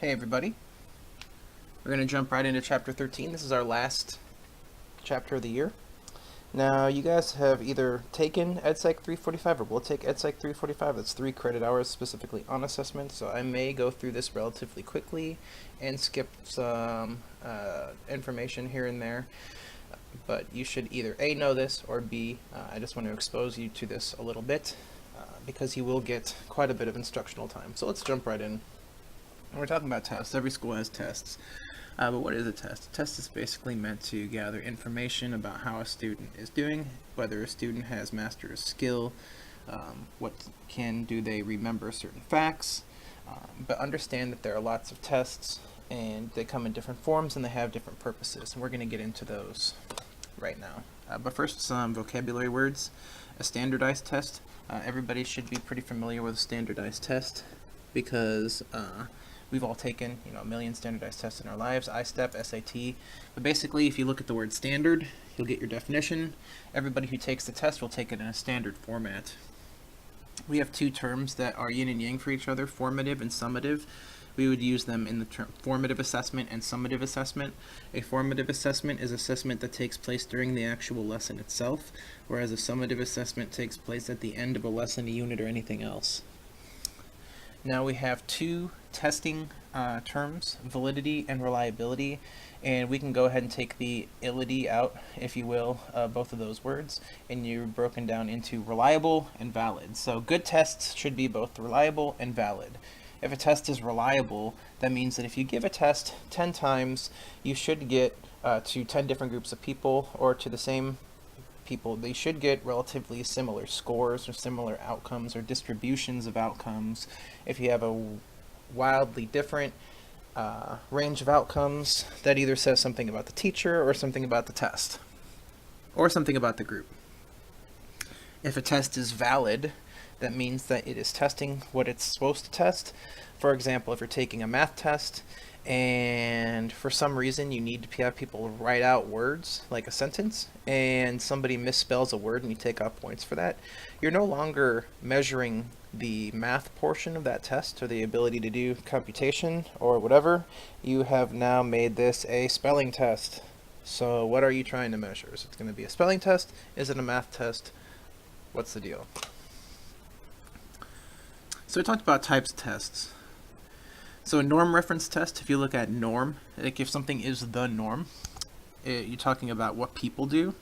Hey everybody, we're going to jump right into chapter 13. This is our last chapter of the year. Now you guys have either taken EdSec 345 or will take EdSec 345. That's 3 credit hours specifically on assessment, so I may go through this relatively quickly and skip some information here and there. But you should either A, know this, or B, I just want to expose you to this a little bit because you will get quite a bit of instructional time. So let's jump right in. We're talking about tests. Every school has tests. But what is a test? A test is basically meant to gather information about how a student is doing, whether a student has mastered a skill, what do they remember certain facts, but understand that there are lots of tests and they come in different forms and they have different purposes, and we're going to get into those right now. But first, some vocabulary words. A standardized test. Everybody should be pretty familiar with a standardized test because we've all taken, a million standardized tests in our lives, ISTEP, SAT. But basically, if you look at the word standard, you'll get your definition. Everybody who takes the test will take it in a standard format. We have two terms that are yin and yang for each other, formative and summative. We would use them in the term formative assessment and summative assessment. A formative assessment is assessment that takes place during the actual lesson itself, whereas a summative assessment takes place at the end of a lesson, a unit, or anything else. Now we have two testing terms, validity and reliability, and we can go ahead and take the ility out, if you will, both of those words, and you're broken down into reliable and valid. So good tests should be both reliable and valid. If a test is reliable, that means that if you give a test 10 times, you should get to 10 different groups of people or to the same people. They should get relatively similar scores or similar outcomes or distributions of outcomes. If you have a wildly different range of outcomes, that either says something about the teacher or something about the test or something about the group. If a test is valid, that means that it is testing what it's supposed to test. For example, if you're taking a math test and for some reason you need to have people write out words like a sentence and somebody misspells a word and you take off points for that, you're no longer measuring the math portion of that test or the ability to do computation or whatever. You have now made this a spelling test. So what are you trying to measure? Is it going to be a spelling test? Is it a math test? What's the deal? So we talked about types of tests. So a norm reference test, if you look at norm, like if something is the norm, you're talking about what people do,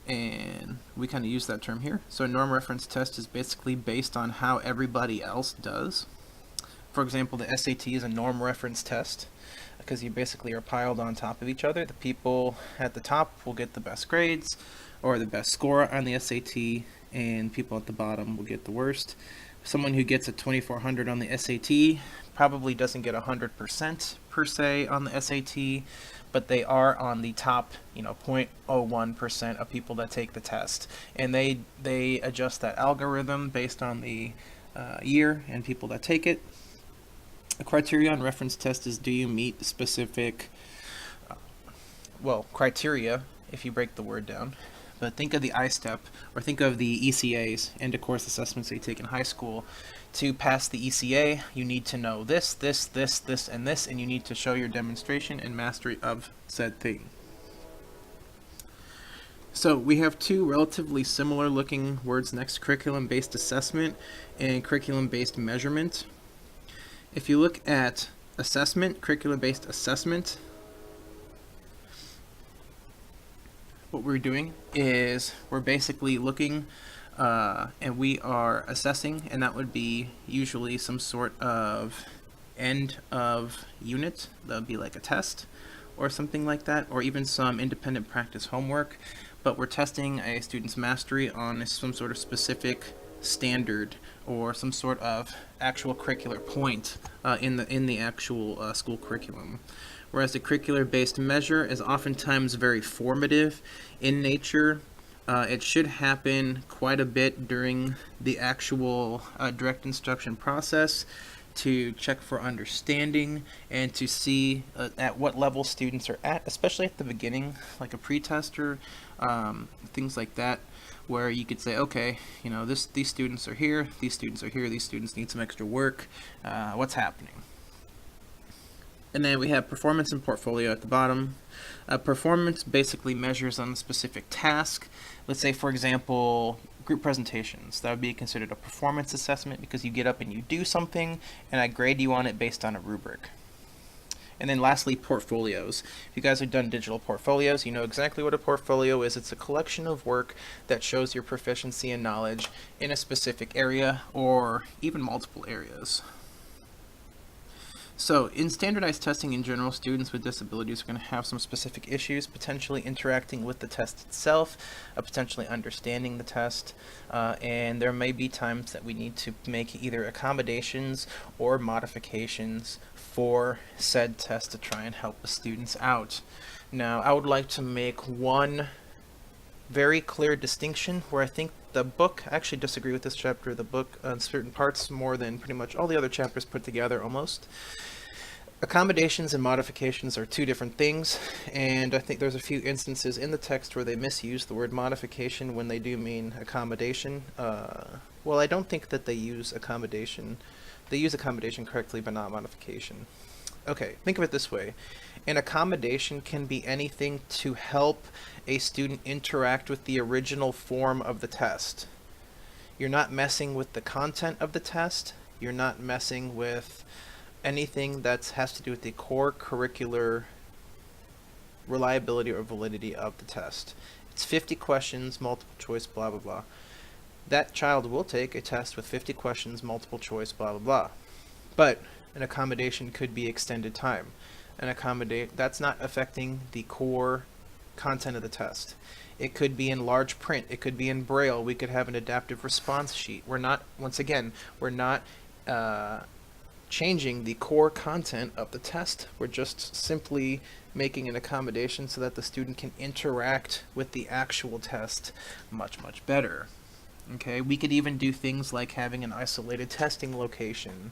and we kind of use that term here. So a norm reference test is basically based on how everybody else does. For example, the SAT is a norm reference test because you basically are piled on top of each other. The people at the top will get the best grades or the best score on the SAT, and people at the bottom will get the worst. Someone who gets a 2400 on the SAT probably doesn't get 100% per se on the SAT, but they are on the top, 0.01% of people that take the test. And they adjust that algorithm based on the year and people that take it. A criteria on reference test is, do you meet specific, criteria, if you break the word down. But think of the ISTEP, or think of the ECAs, end of course assessments that you take in high school. To pass the ECA, you need to know this, and this, and you need to show your demonstration and mastery of said thing. So we have two relatively similar looking words next, curriculum-based assessment and curriculum-based measurement. If you look at assessment, curriculum-based assessment, what we're doing is we're basically looking and we are assessing, and that would be usually some sort of end of unit. That would be like a test or something like that, or even some independent practice homework, but we're testing a student's mastery on some sort of specific standard or some sort of actual curricular point in the actual school curriculum. Whereas the curricular-based measure is oftentimes very formative in nature. It should happen quite a bit during the actual direct instruction process to check for understanding and to see at what level students are at, especially at the beginning, like a pre-tester, things like that, where you could say, okay, these students are here, these students are here, these students need some extra work, what's happening? And then we have performance and portfolio at the bottom. Performance basically measures on a specific task. Let's say, for example, group presentations. That would be considered a performance assessment because you get up and you do something, and I grade you on it based on a rubric. And then lastly, portfolios. If you guys have done digital portfolios, you know exactly what a portfolio is. It's a collection of work that shows your proficiency and knowledge in a specific area or even multiple areas. So in standardized testing in general, students with disabilities are going to have some specific issues, potentially interacting with the test itself, potentially understanding the test, and there may be times that we need to make either accommodations or modifications for said test to try and help the students out. Now, I would like to make one very clear distinction where I think the book, I actually disagree with this chapter, the book on certain parts more than pretty much all the other chapters put together almost. Accommodations and modifications are two different things, and I think there's a few instances in the text where they misuse the word modification when they do mean accommodation. Well, I don't think that they use accommodation. They use accommodation correctly, but not modification. Okay, think of it this way. An accommodation can be anything to help a student interact with the original form of the test. You're not messing with the content of the test. You're not messing with anything that has to do with the core curricular reliability or validity of the test. It's 50 questions, multiple choice, blah, blah, blah. That child will take a test with 50 questions, multiple choice, blah, blah, blah. But an accommodation could be extended time. That's not affecting the core content of the test. It could be in large print. It could be in Braille. We could have an adaptive response sheet. We're not changing the core content of the test. We're just simply making an accommodation so that the student can interact with the actual test much, much better. Okay, we could even do things like having an isolated testing location.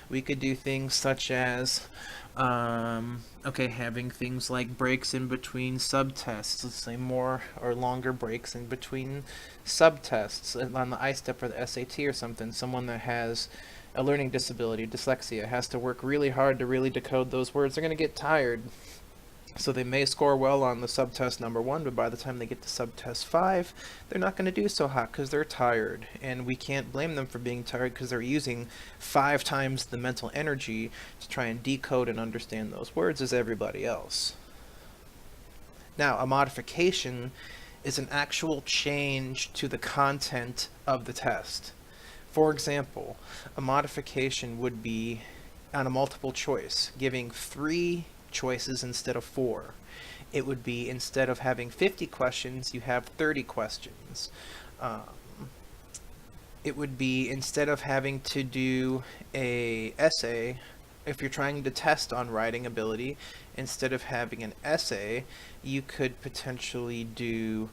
We could do things such as, having things like breaks in between subtests. Let's say more or longer breaks in between subtests on the ISTEP or the SAT or something. Someone that has a learning disability, dyslexia, has to work really hard to really decode those words. They're going to get tired. So they may score well on the subtest number 1, but by the time they get to subtest 5, they're not going to do so hot because they're tired. And we can't blame them for being tired because they're using 5 times the mental energy to try and decode and understand those words as everybody else. Now, a modification is an actual change to the content of the test. For example, a modification would be on a multiple choice, giving 3 choices instead of 4. It would be, instead of having 50 questions, you have 30 questions. It would be, instead of having to do a essay, if you're trying to test on writing ability, instead of having an essay, you could potentially do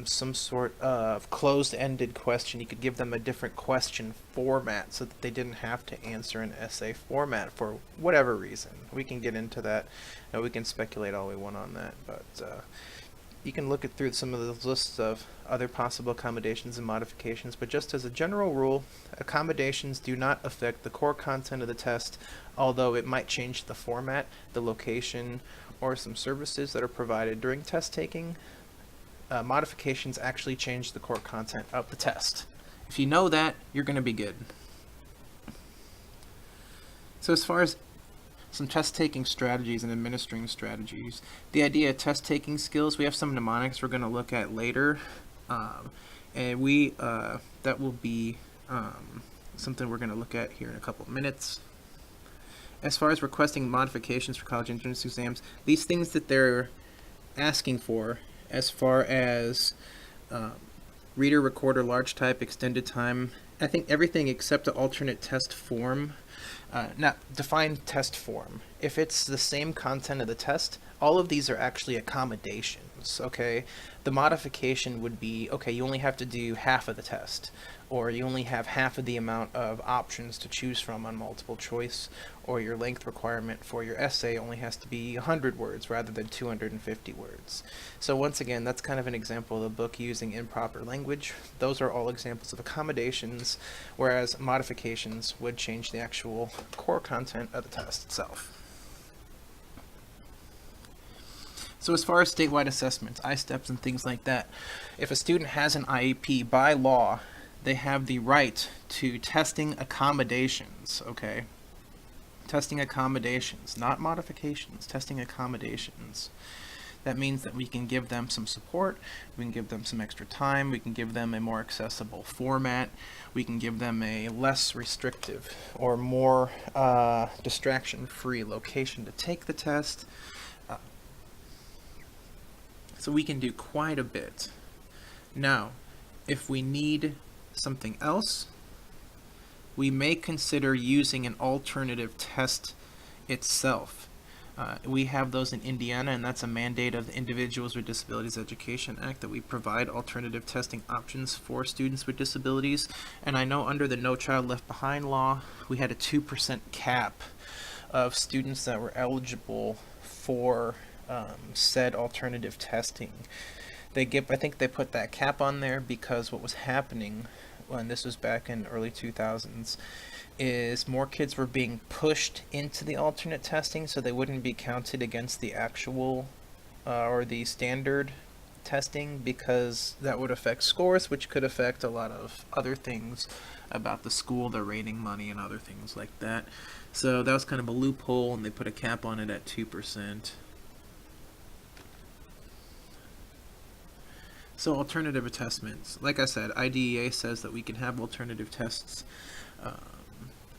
some sort of closed-ended question. You could give them a different question format so that they didn't have to answer an essay format for whatever reason. We can get into that. We can speculate all we want on that, but you can look through some of those lists of other possible accommodations and modifications, but just as a general rule, accommodations do not affect the core content of the test, although it might change the format, the location, or some services that are provided during test taking. Modifications actually change the core content of the test. If you know that, you're going to be good. So as far as some test-taking strategies and administering strategies, the idea of test-taking skills, we have some mnemonics we're going to look at later, and that will be something we're going to look at here in a couple of minutes. As far as requesting modifications for college entrance exams, these things that they're asking for, as far as reader, recorder, large type, extended time, I think everything except the alternate test form. Now, define test form. If it's the same content of the test, all of these are actually accommodations, okay? The modification would be, okay, you only have to do half of the test, or you only have half of the amount of options to choose from on multiple choice, or your length requirement for your essay only has to be 100 words rather than 250 words. So once again, that's kind of an example of the book using improper language. Those are all examples of accommodations, whereas modifications would change the actual core content of the test itself. So as far as statewide assessments, I-steps and things like that, if a student has an IEP, by law, they have the right to testing accommodations, okay? Testing accommodations, not modifications, testing accommodations. That means that we can give them some support, we can give them some extra time, we can give them a more accessible format, we can give them a less restrictive or more distraction-free location to take the test. So we can do quite a bit. Now, if we need something else, we may consider using an alternative test itself. We have those in Indiana, and that's a mandate of the Individuals with Disabilities Education Act that we provide alternative testing options for students with disabilities. And I know under the No Child Left Behind law, we had a 2% cap of students that were eligible for said alternative testing. I think they put that cap on there because what was happening, when this was back in early 2000s, is more kids were being pushed into the alternate testing so they wouldn't be counted against the actual or the standard testing, because that would affect scores, which could affect a lot of other things about the school, their rating money and other things like that. So that was kind of a loophole, and they put a cap on it at 2%. So alternative assessments, like I said, IDEA says that we can have alternative tests,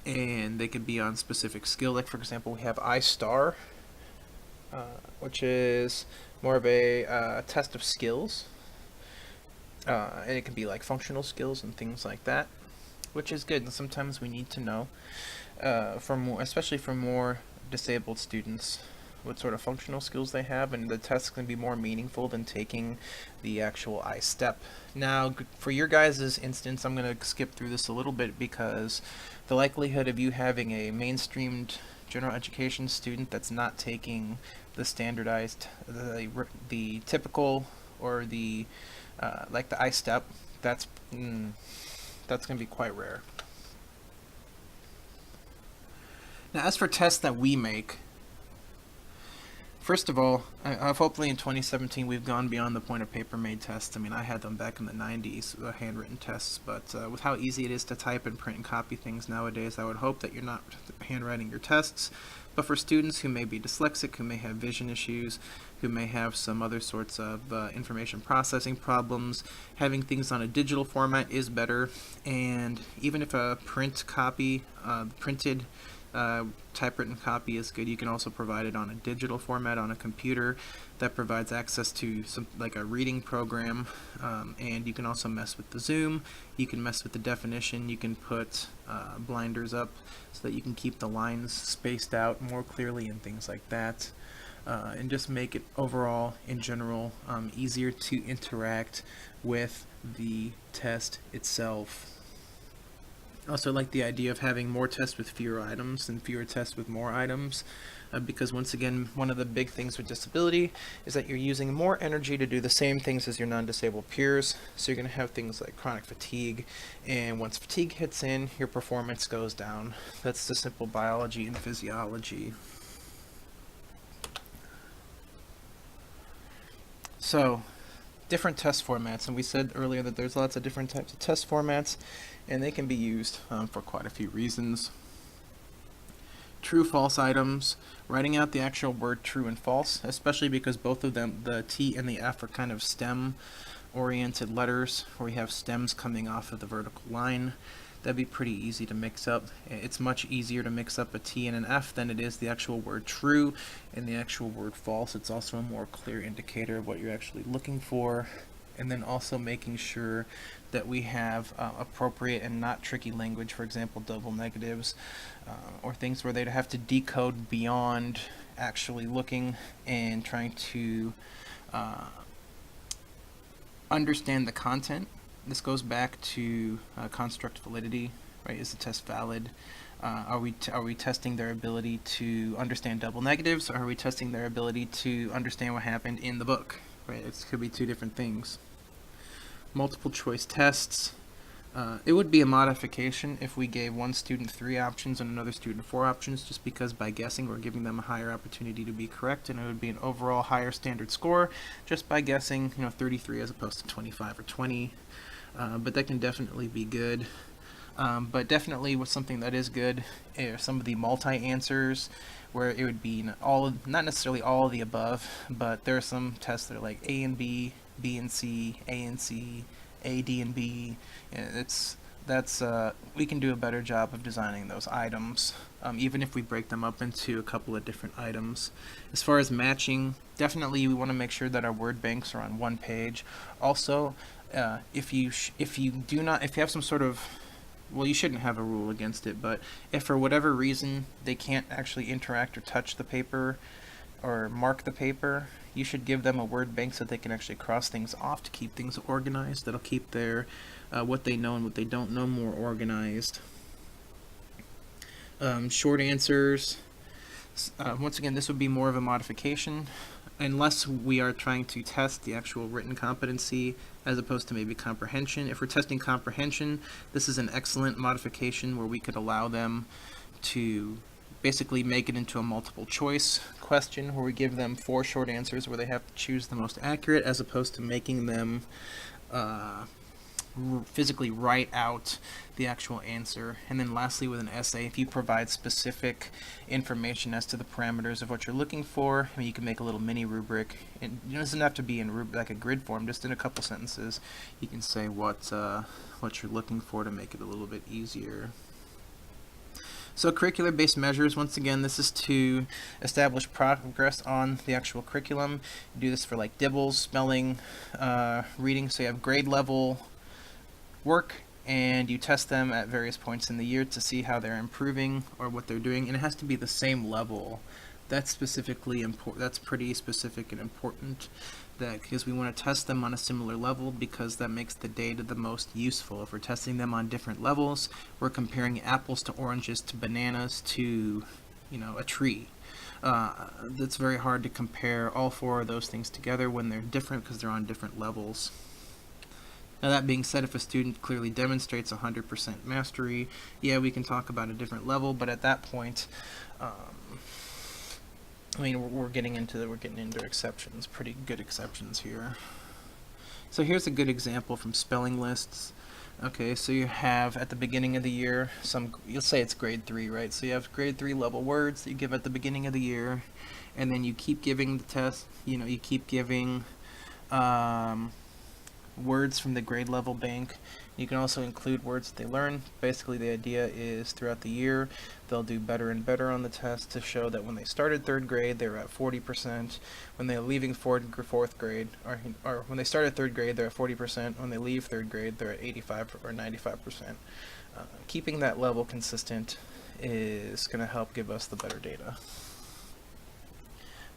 and they could be on specific skill. Like for example, we have iStar, which is more of a test of skills, and it can be like functional skills and things like that, which is good. And sometimes we need to know, especially for more disabled students, what sort of functional skills they have, and the test can be more meaningful than taking the actual I-step. Now, for your guys' instance, I'm going to skip through this a little bit because the likelihood of you having a mainstreamed general education student that's not taking the standardized, the typical, or the like the I-step, that's going to be quite rare. Now, as for tests that we make, first of all, hopefully in 2017 we've gone beyond the point of paper-made tests. I mean, I had them back in the 90s, handwritten tests, but with how easy it is to type and print and copy things nowadays, I would hope that you're not handwriting your tests. But for students who may be dyslexic, who may have vision issues, who may have some other sorts of information processing problems, having things on a digital format is better. And even if a printed typewritten copy is good, you can also provide it on a digital format on a computer that provides access to some like a reading program, and you can also mess with the zoom, you can mess with the definition, you can put blinders up so that you can keep the lines spaced out more clearly and things like that, and just make it overall in general easier to interact with the test itself. Also like the idea of having more tests with fewer items and fewer tests with more items, because once again, one of the big things with disability is that you're using more energy to do the same things as your non-disabled peers. So you're going to have things like chronic fatigue, and once fatigue hits in, your performance goes down. That's the simple biology and physiology. So, different test formats, and we said earlier that there's lots of different types of test formats, and they can be used for quite a few reasons. True, false items, writing out the actual word true and false, especially because both of them, the T and the F, are kind of stem-oriented letters, where we have stems coming off of the vertical line. That'd be pretty easy to mix up. It's much easier to mix up a T and an F than it is the actual word true and the actual word false. It's also a more clear indicator of what you're actually looking for. And then also making sure that we have appropriate and not tricky language, for example, double negatives, or things where they'd have to decode beyond actually looking and trying to understand the content. This goes back to construct validity, right? Is the test valid? Are we testing their ability to understand double negatives, or are we testing their ability to understand what happened in the book, right? It could be two different things. Multiple choice tests, It would be a modification if we gave one student 3 options and another student 4 options, just because by guessing we're giving them a higher opportunity to be correct, and it would be an overall higher standard score just by guessing, 33 as opposed to 25 or 20. But that can definitely be good. But definitely with something that is good are some of the multi-answers, where it would be not necessarily all of the above, but there are some tests that are like A and B, B and C, A and C, A, D, and B. And we can do a better job of designing those items, even if we break them up into a couple of different items. As far as matching, definitely we want to make sure that our word banks are on one page. Also, if you have some sort of, well, you shouldn't have a rule against it, but if for whatever reason they can't actually interact or touch the paper or mark the paper, you should give them a word bank so they can actually cross things off to keep things organized. That'll keep their what they know and what they don't know more organized. Short answers. Once again, this would be more of a modification, unless we are trying to test the actual written competency as opposed to maybe comprehension. If we're testing comprehension, this is an excellent modification where we could allow them to basically make it into a multiple choice question where we give them 4 short answers where they have to choose the most accurate, as opposed to making them physically write out the actual answer. And then lastly, with an essay, if you provide specific information as to the parameters of what you're looking for, you can make a little mini rubric. It doesn't have to be in like a grid form, just in a couple sentences you can say what you're looking for to make it a little bit easier. So curricular-based measures, once again, this is to establish progress on the actual curriculum. You do this for like dibbles, spelling, reading, so you have grade level work, and you test them at various points in the year to see how they're improving or what they're doing, and it has to be the same level. That's specifically important. That's pretty specific and important, that because we want to test them on a similar level, because that makes the data the most useful. If we're testing them on different levels, we're comparing apples to oranges to bananas to a tree. It's very hard to compare all 4 of those things together when they're different, because they're on different levels. Now, that being said, if a student clearly demonstrates 100% mastery, yeah, we can talk about a different level, but at that point, we're getting into exceptions, pretty good exceptions here. So here's a good example from spelling lists. Okay, so you have at the beginning of the year you'll say it's grade 3, right? So you have grade 3 level words that you give at the beginning of the year, and then you keep giving the test, you keep giving words from the grade level bank. You can also include words that they learn. Basically, the idea is throughout the year they'll do better and better on the test to show that when they started 3rd grade they were at 40%, when they're leaving 4th grade, or when they started 3rd grade they're at 40%, when they leave 3rd grade they're at 85 or 95%. Keeping that level consistent is going to help give us the better data.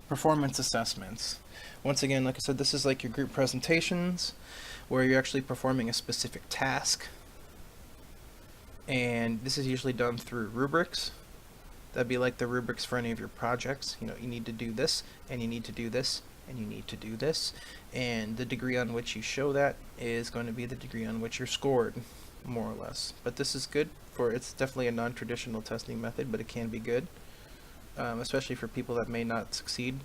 Performance assessments. Once again, like I said, this is like your group presentations where you're actually performing a specific task, and this is usually done through rubrics. That'd be like the rubrics for any of your projects. You need to do this, and you need to do this, and you need to do this, and the degree on which you show that is going to be the degree on which you're scored, more or less. But this is good it's definitely a non-traditional testing method, but it can be good. Especially for people that may not succeed,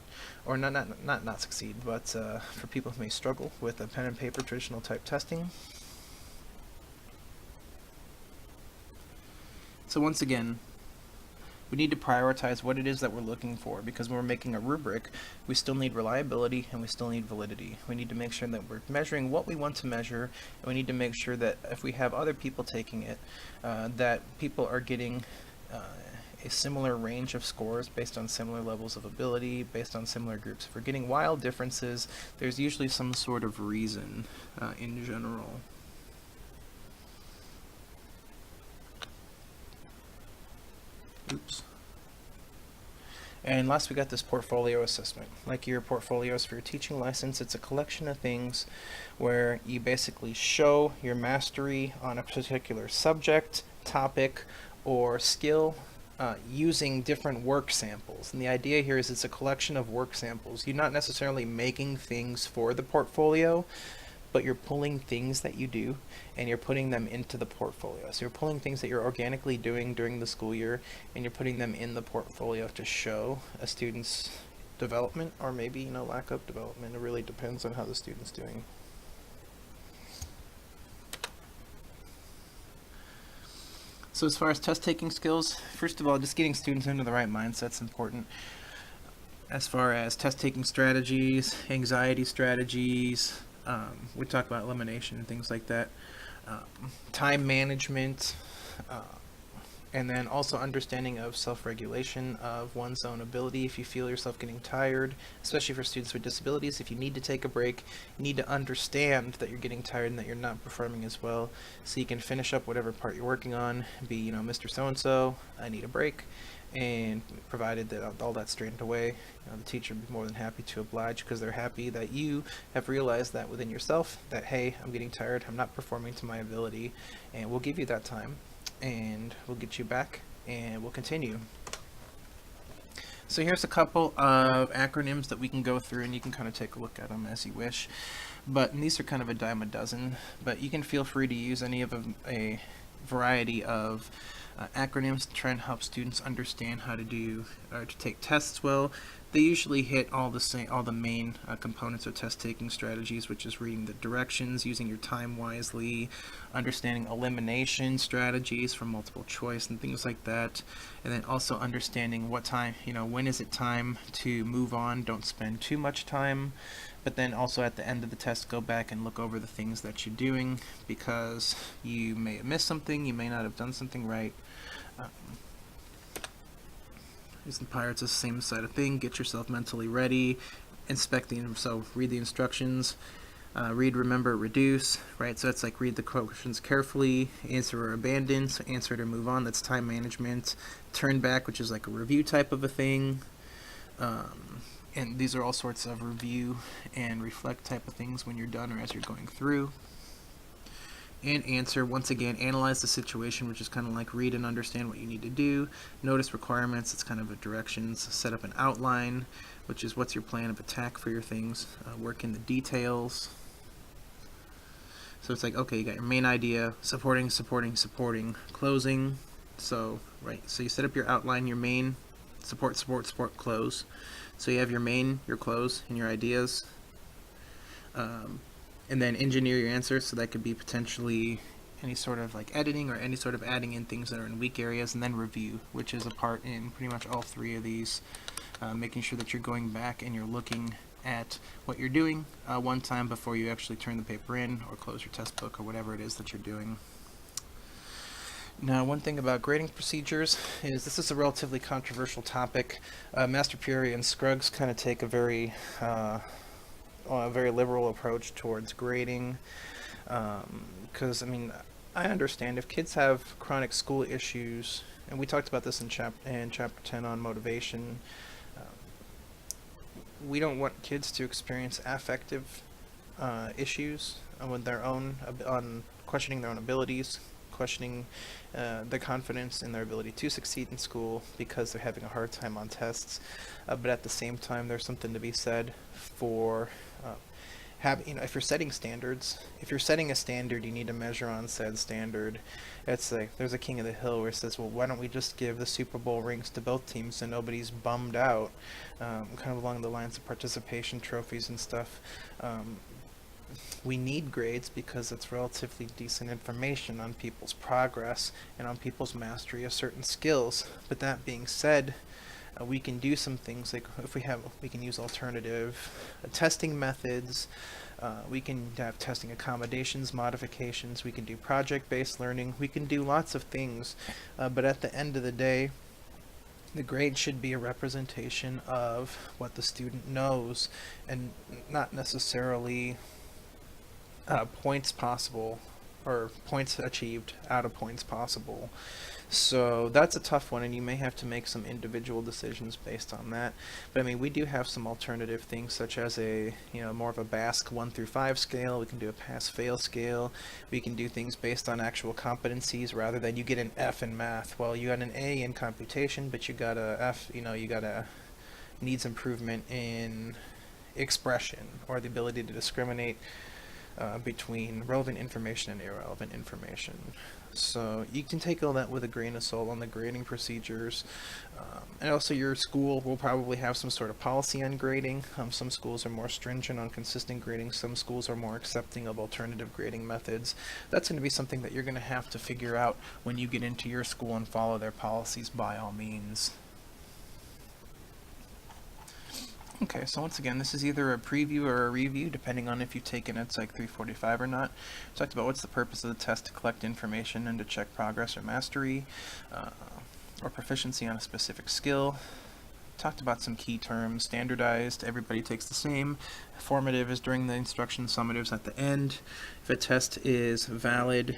or not succeed, but for people who may struggle with a pen and paper traditional type testing. So once again, we need to prioritize what it is that we're looking for, because when we're making a rubric, we still need reliability and we still need validity. We need to make sure that we're measuring what we want to measure, and we need to make sure that if we have other people taking it, that people are getting a similar range of scores based on similar levels of ability, based on similar groups. If we're getting wild differences, there's usually some sort of reason in general. Oops. And last, we got this portfolio assessment. Like your portfolios for your teaching license, it's a collection of things where you basically show your mastery on a particular subject, topic, or skill using different work samples. And the idea here is it's a collection of work samples. You're not necessarily making things for the portfolio, but you're pulling things that you do and you're putting them into the portfolio. So you're pulling things that you're organically doing during the school year and you're putting them in the portfolio to show a student's development, or maybe, you know, lack of development. It really depends on how the student's doing. So as far as test taking skills, first of all, just getting students into the right mindset's important. As far as test taking strategies, anxiety strategies, we talk about elimination and things like that, time management, and then also understanding of self-regulation of one's own ability. If you feel yourself getting tired, especially for students with disabilities, if you need to take a break, you need to understand that you're getting tired and that you're not performing as well, so you can finish up whatever part you're working on. Be, you know, Mr. So-and-so, I need a break. And provided that all that's straightened away, you know, the teacher would be more than happy to oblige, because they're happy that you have realized that within yourself, that, hey, I'm getting tired, I'm not performing to my ability, and we'll give you that time, and we'll get you back, and we'll continue. So here's a couple of acronyms that we can go through, and you can kind of take a look at them as you wish. But these are kind of a dime a dozen, but you can feel free to use any of a variety of acronyms to try and help students understand how to do or to take tests well. They usually hit all the main components of test taking strategies, which is reading the directions, using your time wisely, understanding elimination strategies from multiple choice and things like that, and then also understanding what time, you know, when is it time to move on, don't spend too much time. But then also at the end of the test, go back and look over the things that you're doing, because you may have missed something, you may not have done something right. Using Pirates is the same side of thing. Get yourself mentally ready, inspect so read the instructions, read, remember, reduce, right? So it's like read the questions carefully, answer or abandon, so answer it or move on, that's time management. Turn back, which is like a review type of a thing. And these are all sorts of review and reflect type of things when you're done or as you're going through. And answer, once again, analyze the situation, which is kind of like read and understand what you need to do. Notice requirements, it's kind of a directions. Set up an outline, which is what's your plan of attack for your things. Work in the details. So it's like, okay, you got your main idea, supporting, closing. So, right, so you set up your outline, your main, support, close. So you have your main, your close, and your ideas. And then engineer your answers, so that could be potentially any sort of like editing or any sort of adding in things that are in weak areas, and then review, which is a part in pretty much all three of these, making sure that you're going back and you're looking at what you're doing one time before you actually turn the paper in or close your test book or whatever it is that you're doing. Now, one thing about grading procedures is this is a relatively controversial topic. Master Peoria and Scruggs kind of take a very liberal approach towards grading, because I mean, I understand if kids have chronic school issues, and we talked about this in chapter 10 on motivation. We don't want kids to experience affective issues with their own on questioning their own abilities, questioning their confidence in their ability to succeed in school because they're having a hard time on tests. But at the same time, there's something to be said for if you're setting standards, if you're setting a standard, you need to measure on said standard. It's like there's a King of the Hill where it says, well, why don't we just give the Super Bowl rings to both teams so nobody's bummed out, kind of along the lines of participation trophies and stuff. We need grades because it's relatively decent information on people's progress and on people's mastery of certain skills. But that being said, we can do some things like we can use alternative testing methods. We can have testing accommodations, modifications. We can do project-based learning. We can do lots of things. But at the end of the day, the grade should be a representation of what the student knows, and not necessarily points possible or points achieved out of points possible. So that's a tough one, and you may have to make some individual decisions based on that. But I mean, we do have some alternative things, such as a more of a BASC 1 through 5 scale. We can do a pass-fail scale. We can do things based on actual competencies rather than you get an F in math. Well, you got an A in computation, but you got a F. You got a needs improvement in expression or the ability to discriminate between relevant information and irrelevant information. So you can take all that with a grain of salt on the grading procedures. And also your school will probably have some sort of policy on grading. Some schools are more stringent on consistent grading. Some schools are more accepting of alternative grading methods. That's going to be something that you're going to have to figure out when you get into your school and follow their policies by all means. Okay, so once again, this is either a preview or a review, depending on if you've taken EdPsych 345 or not. We talked about what's the purpose of the test: to collect information and to check progress or mastery, or proficiency on a specific skill. Talked about some key terms: standardized, everybody takes the same; formative is during the instruction; summative's at the end. If a test is valid,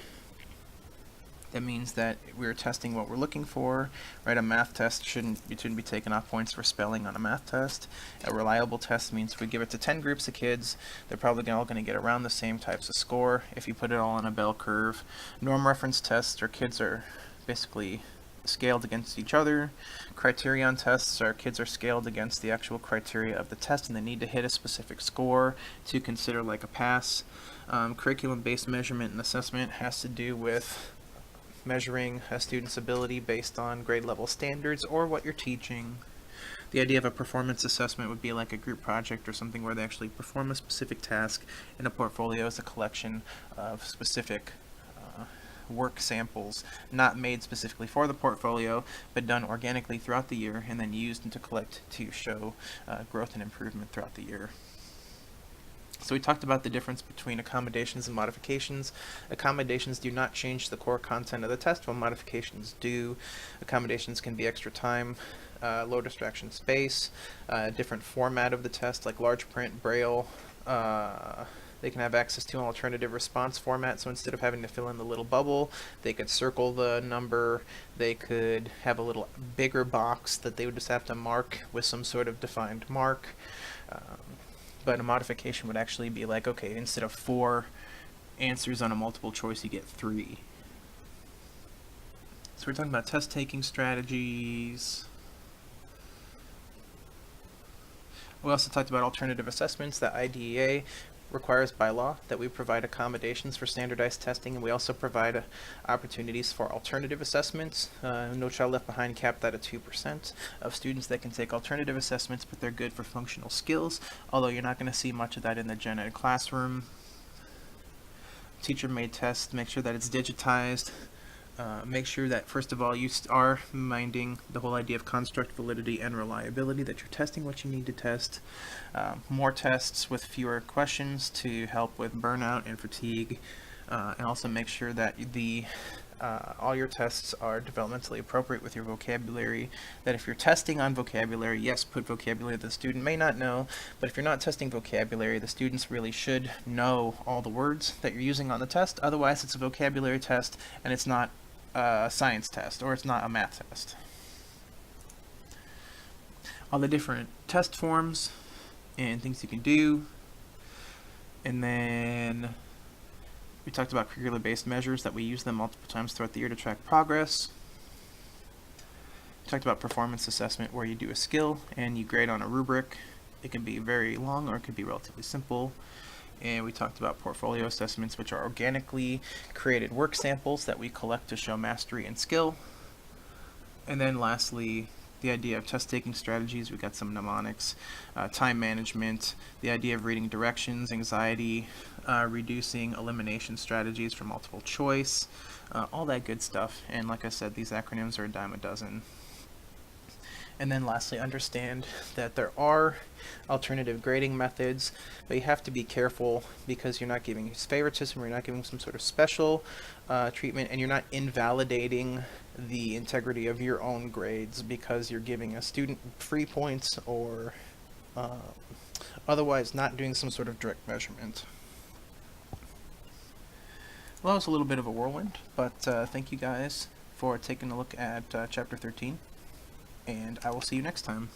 that means that we're testing what we're looking for, right? A math test shouldn't be taking off points for spelling on a math test. A reliable test means we give it to 10 groups of kids, they're probably all going to get around the same types of score if you put it all on a bell curve. Norm reference tests, or kids are basically scaled against each other. Criterion tests, our kids are scaled against the actual criteria of the test, and they need to hit a specific score to consider like a pass. Curriculum-based measurement and assessment has to do with measuring a student's ability based on grade level standards or what you're teaching. The idea of a performance assessment would be like a group project or something where they actually perform a specific task, and a portfolio is a collection of specific work samples, not made specifically for the portfolio, but done organically throughout the year and then used to collect to show growth and improvement throughout the year. So we talked about the difference between accommodations and modifications. Accommodations do not change the core content of the test, while modifications do. Accommodations can be extra time, low distraction space, different format of the test like large print, braille. They can have access to an alternative response format, so instead of having to fill in the little bubble, they could circle the number. They could have a little bigger box that they would just have to mark with some sort of defined mark. But a modification would actually be like, okay, instead of 4 answers on a multiple choice, you get 3. So we're talking about test taking strategies. We also talked about alternative assessments. The IDEA requires by law that we provide accommodations for standardized testing, and we also provide opportunities for alternative assessments. No Child Left Behind capped that at 2% of students that can take alternative assessments, but they're good for functional skills, although you're not going to see much of that in the gen ed classroom. Teacher-made tests, make sure that it's digitized. Make sure that, first of all, you are minding the whole idea of construct validity and reliability, that you're testing what you need to test. More tests with fewer questions to help with burnout and fatigue. And also make sure that all your tests are developmentally appropriate with your vocabulary. That if you're testing on vocabulary, yes, put vocabulary the student may not know, but if you're not testing vocabulary, the students really should know all the words that you're using on the test. Otherwise, it's a vocabulary test and it's not a science test, or it's not a math test. All the different test forms and things you can do. And then we talked about curricular-based measures, that we use them multiple times throughout the year to track progress. We talked about performance assessment, where you do a skill and you grade on a rubric. It can be very long or it could be relatively simple. And we talked about portfolio assessments, which are organically created work samples that we collect to show mastery and skill. And then lastly, the idea of test-taking strategies. We got some mnemonics, time management, the idea of reading directions, anxiety, reducing elimination strategies for multiple choice, all that good stuff. And like I said, these acronyms are a dime a dozen. And then lastly, understand that there are alternative grading methods, but you have to be careful because you're not giving favoritism, or you're not giving some sort of special treatment, and you're not invalidating the integrity of your own grades because you're giving a student free points or otherwise not doing some sort of direct measurement. Well, that was a little bit of a whirlwind, but thank you guys for taking a look at Chapter 13. And I will see you next time.